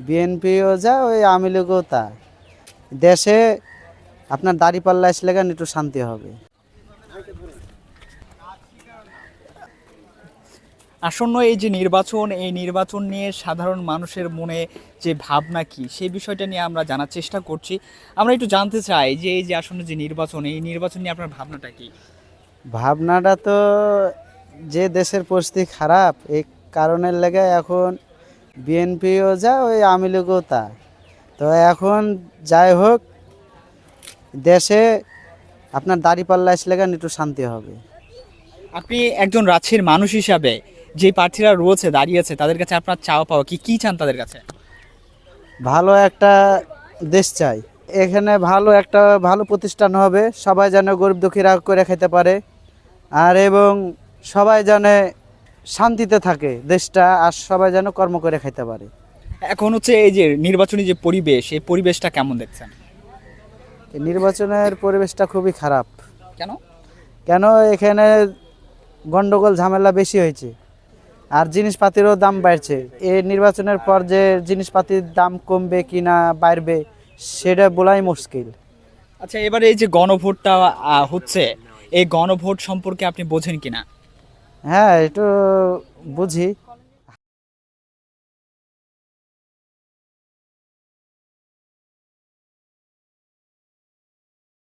বিএনপিও যা ওই আওয়ামী লীগও তা। দেশে আপনার দাঁড়িপাল্লা আসলে কেন একটু শান্তি হবে। আসন্ন এই যে নির্বাচন, এই নির্বাচন নিয়ে সাধারণ মানুষের মনে যে ভাবনা কি সেই বিষয়টা নিয়ে আমরা জানার চেষ্টা করছি। আমরা একটু জানতে চাই যে এই যে আসন্ন যে নির্বাচন, এই নির্বাচন নিয়ে আপনার ভাবনাটা কি? ভাবনাটা তো যে দেশের পরিস্থিতি খারাপ এই কারণের লেগে এখন বিএনপিও যা ওই আওয়ামী লীগও তা। তো এখন যাই হোক, দেশে আপনার দাঁড়িপাল্লা আসলে কেন একটু শান্তি হবে। আপনি একজন রাজশাহীর মানুষ হিসাবে যে প্রার্থীরা রয়েছে দাঁড়িয়েছে তাদের কাছে আপনার চাওয়া পাওয়া কি, কি চান তাদের কাছে? ভালো একটা দেশ চাই। এখানে ভালো প্রতিষ্ঠান হবে, সবাই যেন গরিব দুঃখীরা করে খেতে পারে, আর এবং সবাই যেন শান্তিতে থাকে দেশটা, আর সবাই যেন কর্ম করে খেতে পারে। এখন হচ্ছে এই যে নির্বাচনী যে পরিবেশ, এই পরিবেশটা কেমন দেখছেন? এই নির্বাচনের পরিবেশটা খুবই খারাপ। কেন? কেন, এখানে গন্ডগোল ঝামেলা বেশি হয়েছে, আর জিনিসপাতিরও দাম বাড়ছে। এই নির্বাচনের পর যে জিনিসপাতির দাম কমবে কি না বাড়বে সেটা বলাই মুশকিল। আচ্ছা, এবারে এই যে গণভোটটা হচ্ছে, এই গণভোট সম্পর্কে আপনি বোঝেন কিনা? হ্যাঁ, একটু বুঝি।